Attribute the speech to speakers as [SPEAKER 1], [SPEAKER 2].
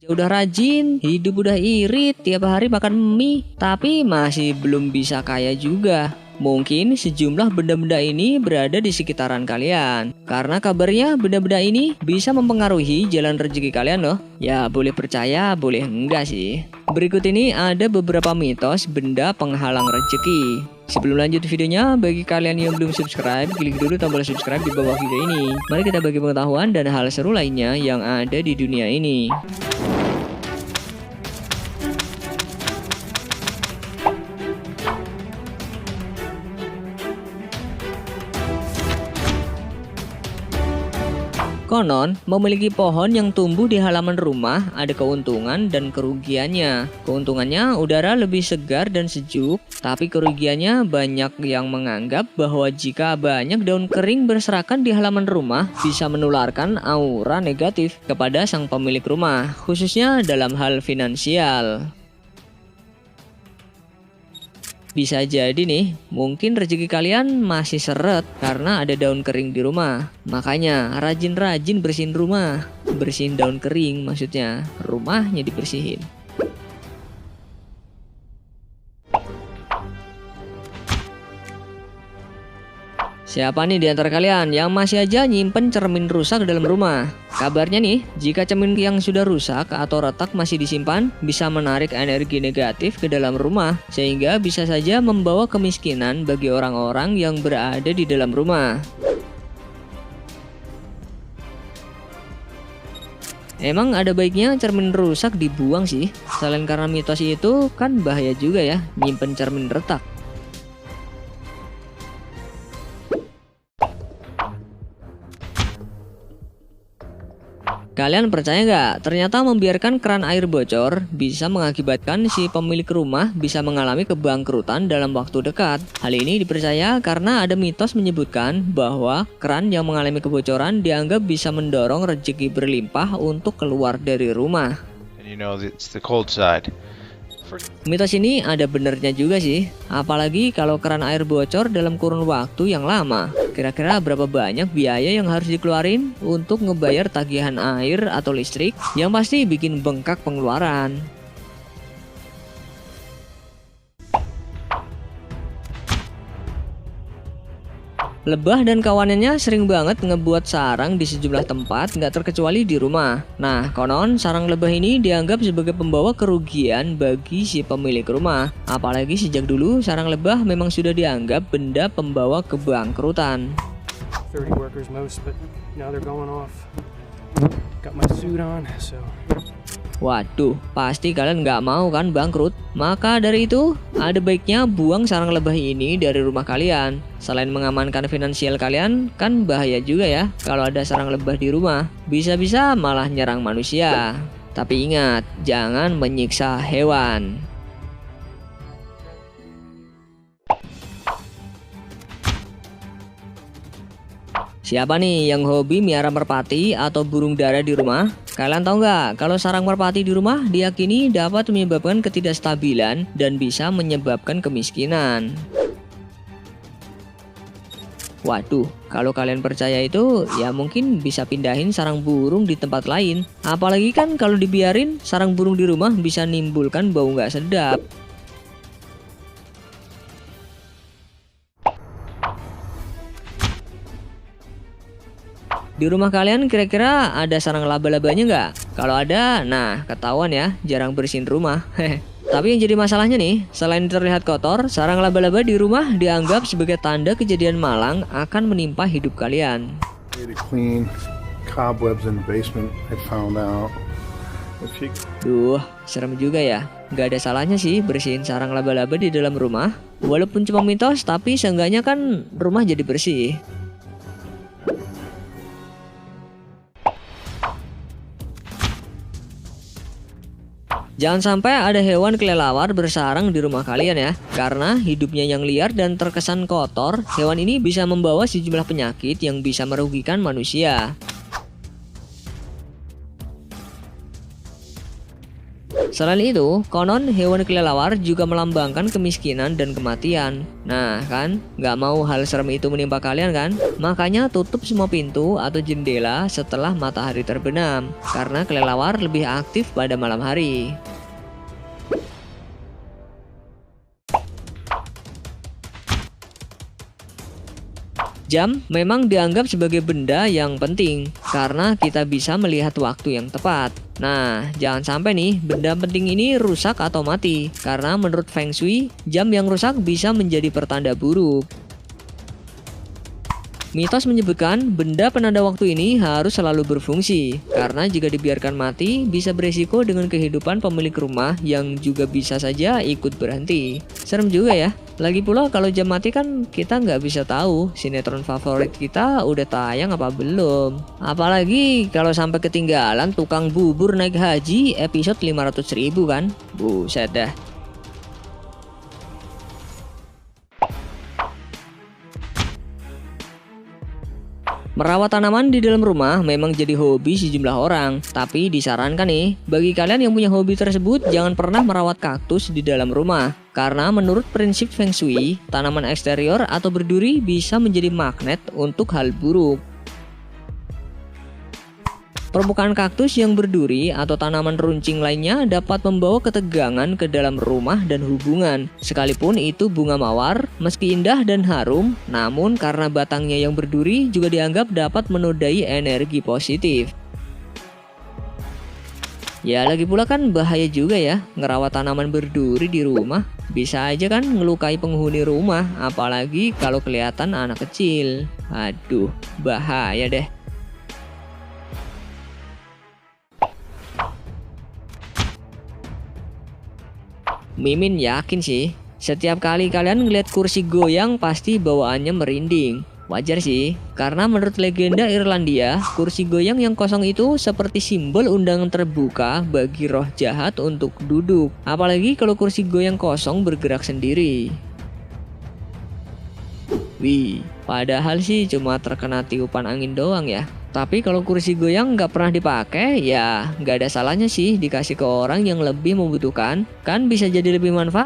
[SPEAKER 1] Udah rajin, hidup udah irit, tiap hari makan mie, tapi masih belum bisa kaya juga. Mungkin sejumlah benda-benda ini berada di sekitaran kalian. Karena kabarnya benda-benda ini bisa mempengaruhi jalan rezeki kalian loh. Ya boleh percaya, boleh enggak sih. Berikut ini ada beberapa mitos benda penghalang rezeki. Sebelum lanjut videonya, bagi kalian yang belum subscribe, klik dulu tombol subscribe di bawah video ini. Mari kita bagi pengetahuan dan hal seru lainnya yang ada di dunia ini. Konon, memiliki pohon yang tumbuh di halaman rumah ada keuntungan dan kerugiannya. Keuntungannya udara lebih segar dan sejuk, tapi kerugiannya banyak yang menganggap bahwa jika banyak daun kering berserakan di halaman rumah bisa menularkan aura negatif kepada sang pemilik rumah, khususnya dalam hal finansial. Bisa jadi nih, mungkin rezeki kalian masih seret karena ada daun kering di rumah. Makanya rajin-rajin bersihin rumah. Bersihin daun kering maksudnya, rumahnya dibersihin. Siapa nih di antara kalian yang masih aja nyimpen cermin rusak dalam rumah? Kabarnya nih, jika cermin yang sudah rusak atau retak masih disimpan, bisa menarik energi negatif ke dalam rumah, sehingga bisa saja membawa kemiskinan bagi orang-orang yang berada di dalam rumah. Emang ada baiknya cermin rusak dibuang sih? Selain karena mitos itu, kan bahaya juga ya, nyimpen cermin retak. Kalian percaya nggak? Ternyata membiarkan keran air bocor bisa mengakibatkan si pemilik rumah bisa mengalami kebangkrutan dalam waktu dekat. Hal ini dipercaya karena ada mitos menyebutkan bahwa keran yang mengalami kebocoran dianggap bisa mendorong rezeki berlimpah untuk keluar dari rumah.
[SPEAKER 2] And you know it's the cold side.
[SPEAKER 1] Mitos ini ada benernya juga sih, apalagi kalau keran air bocor dalam kurun waktu yang lama. Kira-kira berapa banyak biaya yang harus dikeluarin untuk ngebayar tagihan air atau listrik yang pasti bikin bengkak pengeluaran. Lebah dan kawanannya sering banget ngebuat sarang di sejumlah tempat, nggak terkecuali di rumah. Nah, konon sarang lebah ini dianggap sebagai pembawa kerugian bagi si pemilik rumah. Apalagi sejak dulu sarang lebah memang sudah dianggap benda pembawa kebangkrutan.
[SPEAKER 3] 30 workers most, but now they're going off. Got my suit on, so.
[SPEAKER 1] Waduh, pasti kalian nggak mau kan bangkrut? Maka dari itu, ada baiknya buang sarang lebah ini dari rumah kalian. Selain mengamankan finansial kalian, kan bahaya juga ya kalau ada sarang lebah di rumah. Bisa-bisa malah nyerang manusia. Tapi ingat, jangan menyiksa hewan. Siapa nih yang hobi miara merpati atau burung dara di rumah? Kalian tahu nggak kalau sarang merpati di rumah diyakini dapat menyebabkan ketidakstabilan dan bisa menyebabkan kemiskinan. Waduh, kalau kalian percaya itu, ya mungkin bisa pindahin sarang burung di tempat lain. Apalagi kan kalau dibiarin, sarang burung di rumah bisa nimbulkan bau nggak sedap. Di rumah kalian kira-kira ada sarang laba-labanya nggak? Kalau ada, nah ketahuan ya, jarang bersihin rumah. Tapi yang jadi masalahnya nih, selain terlihat kotor, sarang laba-laba di rumah dianggap sebagai tanda kejadian malang akan menimpa hidup kalian.
[SPEAKER 4] Clean cobwebs in the basement. I found out.
[SPEAKER 1] Duh, serem juga ya. Gak ada salahnya sih bersihin sarang laba-laba di dalam rumah. Walaupun cuma mitos, tapi seenggaknya kan rumah jadi bersih. Jangan sampai ada hewan kelelawar bersarang di rumah kalian ya. Karena hidupnya yang liar dan terkesan kotor, hewan ini bisa membawa sejumlah penyakit yang bisa merugikan manusia. Selain itu, konon hewan kelelawar juga melambangkan kemiskinan dan kematian. Nah kan, nggak mau hal serem itu menimpa kalian kan? Makanya tutup semua pintu atau jendela setelah matahari terbenam, karena kelelawar lebih aktif pada malam hari. Jam memang dianggap sebagai benda yang penting karena kita bisa melihat waktu yang tepat. Nah, jangan sampai nih benda penting ini rusak atau mati, karena menurut Feng Shui, jam yang rusak bisa menjadi pertanda buruk. Mitos menyebutkan benda penanda waktu ini harus selalu berfungsi, karena jika dibiarkan mati bisa beresiko dengan kehidupan pemilik rumah yang juga bisa saja ikut berhenti. Serem juga ya. Lagi pula kalau jam mati kan kita nggak bisa tahu sinetron favorit kita udah tayang apa belum. Apalagi kalau sampai ketinggalan tukang bubur naik haji episode 500.000 kan. Buset dah. Merawat tanaman di dalam rumah memang jadi hobi sejumlah orang. Tapi disarankan nih, bagi kalian yang punya hobi tersebut jangan pernah merawat kaktus di dalam rumah. Karena menurut prinsip Feng Shui, tanaman eksterior atau berduri bisa menjadi magnet untuk hal buruk. Permukaan kaktus yang berduri atau tanaman runcing lainnya dapat membawa ketegangan ke dalam rumah dan hubungan. Sekalipun itu bunga mawar, meski indah dan harum, namun karena batangnya yang berduri juga dianggap dapat menodai energi positif. Ya lagi pula kan bahaya juga ya ngerawat tanaman berduri di rumah. Bisa aja kan ngelukai penghuni rumah, apalagi kalau kelihatan anak kecil. Aduh, bahaya deh. Mimin yakin sih, setiap kali kalian ngeliat kursi goyang pasti bawaannya merinding. Wajar sih, karena menurut legenda Irlandia, kursi goyang yang kosong itu seperti simbol undangan terbuka bagi roh jahat untuk duduk. Apalagi kalau kursi goyang kosong bergerak sendiri. Wih, padahal sih cuma terkena tiupan angin doang ya. Tapi kalau kursi goyang nggak pernah dipakai, ya nggak ada salahnya sih dikasih ke orang yang lebih membutuhkan. Kan bisa jadi lebih manfaat.